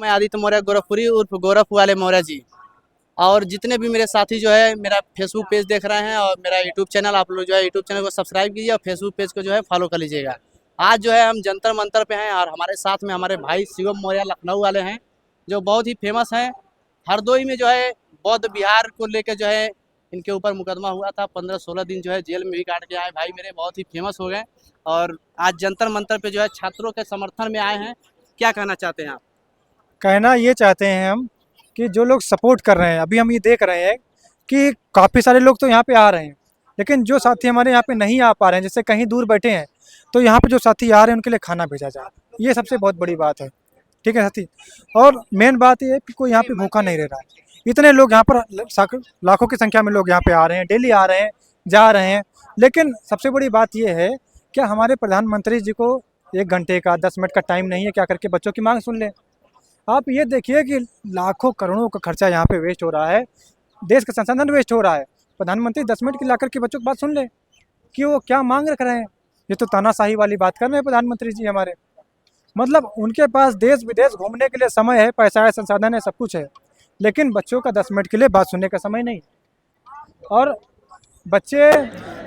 मैं आदित्य मौर्य गोरखपुरी उर्फ गोरख वाले मौर्य जी। और जितने भी मेरे साथी जो है मेरा फेसबुक पेज देख रहे हैं और मेरा यूट्यूब चैनल, आप लोग जो है यूट्यूब चैनल को सब्सक्राइब कीजिए और फेसबुक पेज को जो है फॉलो कर लीजिएगा। आज जो है हम जंतर मंतर पे हैं और हमारे साथ में हमारे भाई शिवम मौर्य लखनऊ वाले हैं, जो बहुत ही फेमस हैं। हरदोई में जो है बौद्ध विहार को लेकर जो है इनके ऊपर मुकदमा हुआ था, 15-16 दिन जो है जेल में भी काट के आए भाई मेरे, बहुत ही फेमस हो गए। और आज जंतर मंतर पे जो है छात्रों के समर्थन में आए हैं। क्या कहना चाहते हैं आप? कहना ये चाहते हैं हम कि जो लोग सपोर्ट कर रहे हैं, अभी हम ये देख रहे हैं कि काफ़ी सारे लोग तो यहाँ पे आ रहे हैं, लेकिन जो साथी हमारे यहाँ पे नहीं आ पा रहे हैं, जैसे कहीं दूर बैठे हैं, तो यहाँ पे जो साथी आ रहे हैं उनके लिए खाना भेजा जाए। ये सबसे बहुत बड़ी बात है। ठीक है साथी। और मेन बात ये है कि कोई यहाँ पे भूखा नहीं रह रहा है। इतने लोग यहाँ पर लाखों की संख्या में लोग यहाँ पे आ रहे हैं, डेली आ रहे हैं, जा रहे हैं। लेकिन सबसे बड़ी बात ये है कि हमारे प्रधानमंत्री जी को 1 घंटे का 10 मिनट का टाइम नहीं है क्या करके बच्चों की मांग सुन लें। आप ये देखिए कि लाखों करोड़ों का खर्चा यहाँ पे वेस्ट हो रहा है, देश का संसाधन वेस्ट हो रहा है। प्रधानमंत्री 10 मिनट की लाकर के बच्चों की बात सुन ले कि वो क्या मांग रख रहे हैं। ये तो तानाशाही वाली बात कर रहे हैं प्रधानमंत्री जी हमारे। मतलब उनके पास देश विदेश घूमने के लिए समय है, पैसा है, संसाधन है, सब कुछ है, लेकिन बच्चों का 10 मिनट के लिए बात सुनने का समय नहीं। और बच्चे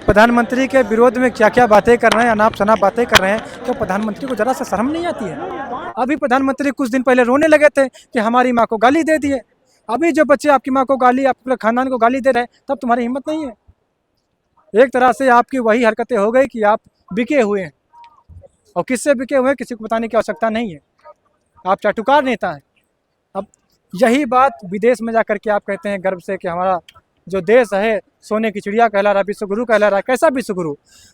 प्रधानमंत्री के विरोध में क्या क्या बातें कर रहे हैं, अनाप शनाप बातें कर रहे हैं, तो प्रधानमंत्री को जरा सा शर्म नहीं आती है। अभी प्रधानमंत्री कुछ दिन पहले रोने लगे थे कि हमारी माँ को गाली दे दिए। अभी जो बच्चे आपकी माँ को गाली, आपके पूरे खानदान को गाली दे रहे हैं, तब तुम्हारी हिम्मत नहीं है। एक तरह से आपकी वही हरकतें हो गई कि आप बिके हुए हैं। और किससे बिके हुए हैं किसी को बताने की आवश्यकता नहीं है। आप चाटुकार नेता हैं। अब यही बात विदेश में जाकर के आप कहते हैं गर्व से कि हमारा जो देश है सोने की चिड़िया कहला रहा, विश्वगुरु कहला रहा है। कैसा विश्वगुरु?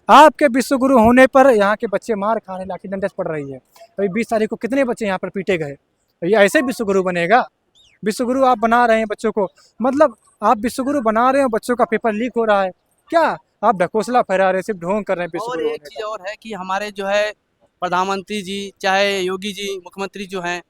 आपके विश्वगुरु होने पर यहाँ के बच्चे मार खाने, लाठी डंडे से पड़ रही है। अभी 20 तारीख को कितने बच्चे यहाँ पर पीटे गए। ये ऐसे विश्वगुरु बनेगा? विश्वगुरु आप बना रहे हैं बच्चों को, मतलब आप विश्वगुरु बना रहे हो, बच्चों का पेपर लीक हो रहा है। क्या आप ढकोसला फहरा रहे हैं, सिर्फ ढोंग कर रहे हैं और विश्वगुरु एक होने चीज का। और है कि हमारे जो है प्रधानमंत्री जी, चाहे योगी जी, मुख्यमंत्री जो हैं,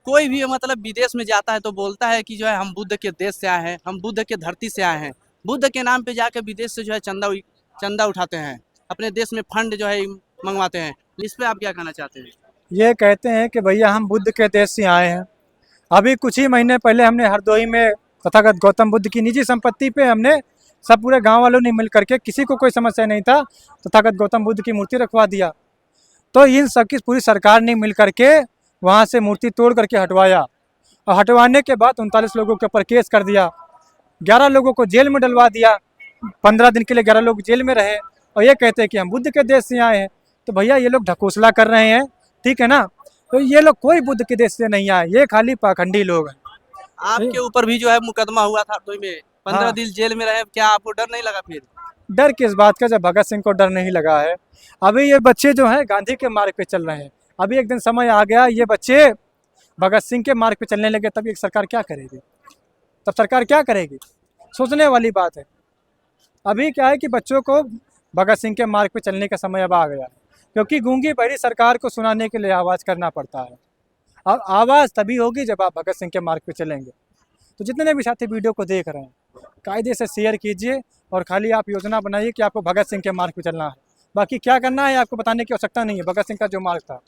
कोई भी मतलब विदेश में जाता है तो बोलता है कि जो है हम बुद्ध के देश से आए हैं, हम बुद्ध के धरती से आए हैं। बुद्ध के नाम पे जाके विदेश से जो है चंदा उठाते हैं, अपने देश में फंड जो है मंगवाते हैं। इस पे आप क्या कहना चाहते हैं? ये कहते हैं कि भैया हम बुद्ध के देश से आए हैं। अभी कुछ ही महीने पहले हमने हरदोई में तथागत गौतम बुद्ध की निजी संपत्ति पे हमने सब पूरे गांव वालों ने मिल करके, किसी को कोई समस्या नहीं था, तथागत गौतम बुद्ध की मूर्ति रखवा दिया। तो इन सब की पूरी सरकार ने मिल करके वहाँ से मूर्ति तोड़ करके हटवाया। और हटवाने के बाद 39 लोगों के ऊपर केस कर दिया, 11 लोगों को जेल में डलवा दिया। 15 दिन के लिए 11 लोग जेल में रहे और ये कहते हैं कि हम बुद्ध के देश से आए हैं। तो भैया ये लोग ढकोसला कर रहे हैं, ठीक है ना। तो ये लोग कोई बुद्ध के देश से नहीं आए, ये खाली पाखंडी लोग हैं। आपके ऊपर भी जो है मुकदमा हुआ था हरदोई में, 15 हाँ, दिन जेल में रहे, क्या आपको डर नहीं लगा फिर? डर किस बात का जब भगत सिंह को डर नहीं लगा है। अभी ये बच्चे जो हैं गांधी के मार्ग पे चल रहे हैं। अभी एक दिन समय आ गया, ये बच्चे भगत सिंह के मार्ग पे चलने लगे, तब ये सरकार क्या करेगी? तब सरकार क्या करेगी? सोचने वाली बात है। अभी क्या है कि बच्चों को भगत सिंह के मार्ग पे चलने का समय अब आ गया है, क्योंकि गूंगी बहरी सरकार को सुनाने के लिए आवाज़ करना पड़ता है। अब आवाज़ तभी होगी जब आप भगत सिंह के मार्ग पे चलेंगे। तो जितने भी साथी वीडियो को देख रहे हैं, कायदे से शेयर कीजिए और खाली आप योजना बनाइए कि आपको भगत सिंह के मार्ग पे चलना है। बाकी क्या करना है आपको बताने की आवश्यकता नहीं है, भगत सिंह का जो मार्ग था।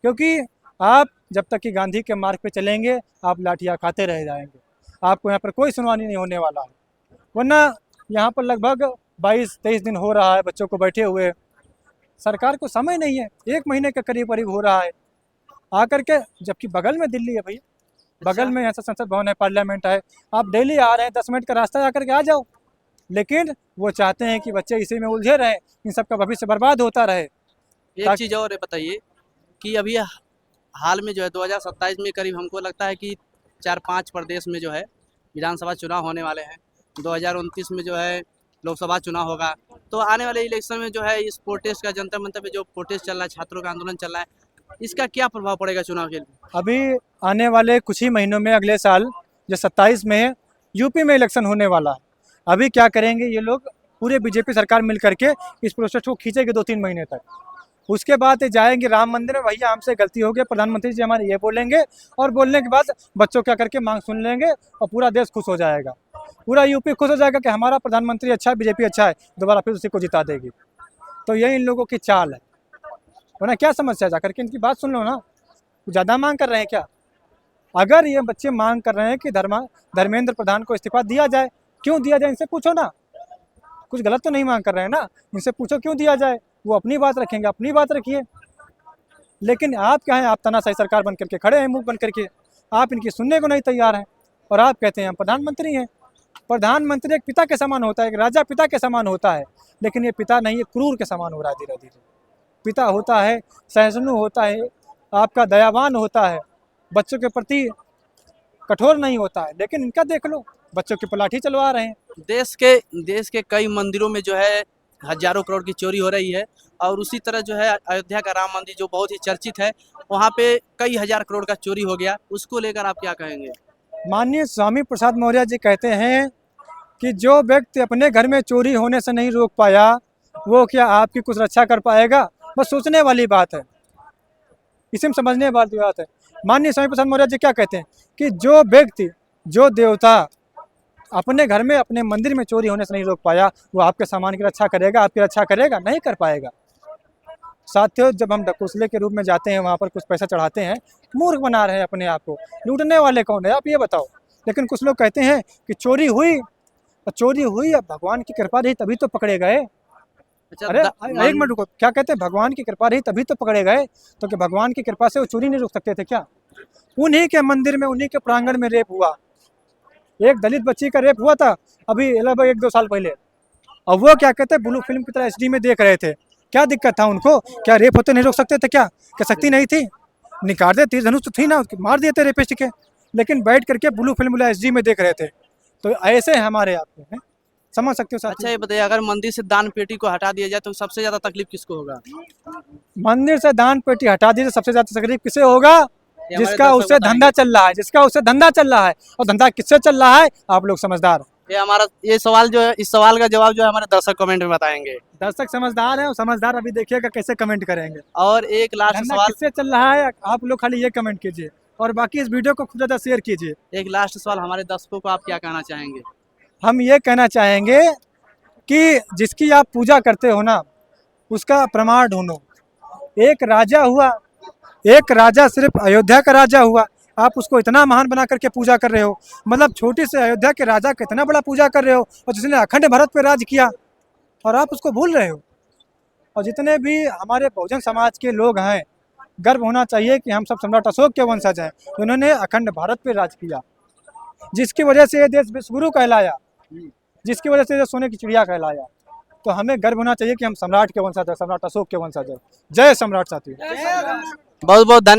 क्योंकि आप जब तक कि गांधी के मार्ग पे चलेंगे, आप लाठियाँ खाते रह जाएंगे। आपको यहाँ पर कोई सुनवाई नहीं होने वाला है। वरना यहाँ पर लगभग 22-23 दिन हो रहा है बच्चों को बैठे हुए। सरकार को समय नहीं है, 1 महीने के करीब करीब हो रहा है आकर के, जबकि बगल में दिल्ली है भैया, बगल में ऐसा संसद भवन है, पार्लियामेंट है। आप डेली आ रहे हैं, 10 मिनट का रास्ता आकर के आ जाओ। लेकिन वो चाहते हैं कि बच्चे इसी में उलझे रहें, इन सब का भविष्य बर्बाद होता रहे। एक चीज और बताइए कि अभी हाल में जो है 2027 में करीब हमको लगता है कि 4-5 प्रदेश में जो है विधानसभा चुनाव होने वाले हैं। 2029 में जो है लोकसभा चुनाव होगा। तो आने वाले इलेक्शन में जो है इस प्रोटेस्ट का, जंतर मंतर पे जो प्रोटेस्ट चल रहा है, छात्रों का आंदोलन चल रहा है, इसका क्या प्रभाव पड़ेगा चुनाव के लिए? अभी आने वाले कुछ ही महीनों में, अगले साल जो 27 में है, यूपी में इलेक्शन होने वाला है। अभी क्या करेंगे ये लोग, पूरे बीजेपी सरकार मिल करके इस प्रोसेस को खींचेगी 2-3 महीने तक। उसके बाद ये जाएंगे राम मंदिर में, भैया हमसे गलती हो गई, प्रधानमंत्री जी हमारे ये बोलेंगे, और बोलने के बाद बच्चों क्या करके मांग सुन लेंगे और पूरा देश खुश हो जाएगा। पूरा यूपी खुश हो जाएगा कि हमारा प्रधानमंत्री अच्छा है, बीजेपी अच्छा है, दोबारा फिर उसी को जिता देगी। तो यही इन लोगों की चाल है। वरना क्या समस्या, जा करके इनकी बात सुन लो ना। ज़्यादा मांग कर रहे हैं क्या? अगर ये बच्चे मांग कर रहे हैं कि धर्मेंद्र प्रधान को इस्तीफा दिया जाए, क्यों दिया जाए इनसे पूछो ना, कुछ गलत तो नहीं मांग कर रहे हैं ना, इनसे पूछो क्यों दिया जाए, वो अपनी बात रखेंगे, अपनी बात रखिए। लेकिन आप क्या हैं, आप तानाशाही सरकार बन करके खड़े हैं मुंह बन करके, आप इनकी सुनने को नहीं तैयार हैं, और आप कहते हैं हम प्रधानमंत्री हैं। प्रधानमंत्री एक पिता के समान होता है, एक राजा पिता के समान होता है, लेकिन ये पिता नहीं, ये क्रूर के समान हो रहा है धीरे धीरे। पिता होता है, सहिष्णु होता है, आपका दयावान होता है, बच्चों के प्रति कठोर नहीं होता है, लेकिन इनका देख लो, बच्चों की पलाठी चलवा रहे हैं। देश के कई मंदिरों में जो है हजारों करोड़ की चोरी हो रही है, और उसी तरह जो है अयोध्या का राम मंदिर जो बहुत ही चर्चित है, वहाँ पे कई हजार करोड़ का चोरी हो गया, उसको लेकर आप क्या कहेंगे? माननीय स्वामी प्रसाद मौर्य जी कहते हैं कि जो व्यक्ति अपने घर में चोरी होने से नहीं रोक पाया, वो क्या आपकी कुछ रक्षा कर पाएगा? बस सोचने वाली बात है, इसे में समझने वाली बात है। माननीय स्वामी प्रसाद मौर्य जी क्या कहते हैं कि जो व्यक्ति, जो देवता अपने घर में, अपने मंदिर में चोरी होने से नहीं रोक पाया, वो आपके सामान की रक्षा करेगा? आपकी रक्षा करेगा? नहीं कर पाएगा। साथियों, जब हम डकोसले के रूप में जाते हैं, वहाँ पर कुछ पैसा चढ़ाते हैं, मूर्ख बना रहे हैं अपने आप को। लूटने वाले कौन है, आप ये बताओ। लेकिन कुछ लोग कहते हैं कि चोरी हुई, और चोरी हुई, अब भगवान की कृपा रही तभी तो पकड़े गए। अच्छा, अरे एक मिनट रुको, क्या कहते हैं, भगवान की कृपा रही तभी तो पकड़े गए, तो क्या भगवान की कृपा से वो चोरी नहीं रोक सकते थे क्या? उन्हीं के मंदिर में, उन्हीं के प्रांगण में रेप हुआ, एक दलित बच्ची का रेप हुआ था अभी लगभग 1-2 साल पहले, और वो क्या कहते हैं, ब्लू फिल्म की तरह HD में देख रहे थे। क्या दिक्कत था उनको? क्या रेप होते नहीं रोक सकते थे क्या शक्ति नहीं थी? निकाल दे, तीर धनुष तो थी ना, मार दिए थे रेपिस्ट के, लेकिन बैठ करके ब्लू फिल्म HD में देख रहे थे। तो ऐसे हैं हमारे आप में, समझ सकते हो साथियों। अच्छा, ये बताइए, अगर मंदिर से दान पेटी को हटा दिया जाए तो सबसे ज्यादा तकलीफ किसको होगा? मंदिर से दान पेटी हटा दीजिए, सबसे ज्यादा तकलीफ किसे होगा? ये हमारे जिसका दर्शक उससे बताएंगे। धंधा चल रहा है, जिसका उससे धंधा चल रहा है, और धंधा किससे चल रहा है? आप लोग समझदार। ये सवाल जो है, इस सवाल का जवाब जो है हमारे दर्शक कमेंट में बताएंगे। दर्शक समझदार है, और समझदार अभी देखिएगा कैसे कमेंट करेंगे। और एक लास्ट धंधा सवाल, किससे चल रहा है, आप लोग खाली ये कमेंट कीजिए, और बाकी इस वीडियो को खूब ज़्यादा शेयर कीजिए। एक लास्ट सवाल हमारे दर्शकों को आप क्या कहना चाहेंगे? हम ये कहना चाहेंगे कि जिसकी आप पूजा करते हो ना, उसका प्रमाण ढूंढो। एक राजा हुआ, एक राजा सिर्फ अयोध्या का राजा हुआ, आप उसको इतना महान बना करके पूजा कर रहे हो, मतलब छोटी से अयोध्या के राजा का इतना बड़ा पूजा कर रहे हो, और जिसने अखंड भारत पे राज किया, और आप उसको भूल रहे हो। और जितने भी हमारे बहुजन समाज के लोग हैं, गर्व होना चाहिए कि हम सब सम्राट अशोक के वंशज हैं, उन्होंने अखंड भारत पे राज किया, जिसकी वजह से ये देश विश्वगुरु कहलाया, जिसकी वजह से ये सोने की चिड़िया कहलाया। तो हमें गर्व होना चाहिए कि हम सम्राट के वंशज हैं, सम्राट अशोक के वंशज हैं। जय सम्राट साथियों। बहुत बहुत धन्यवाद।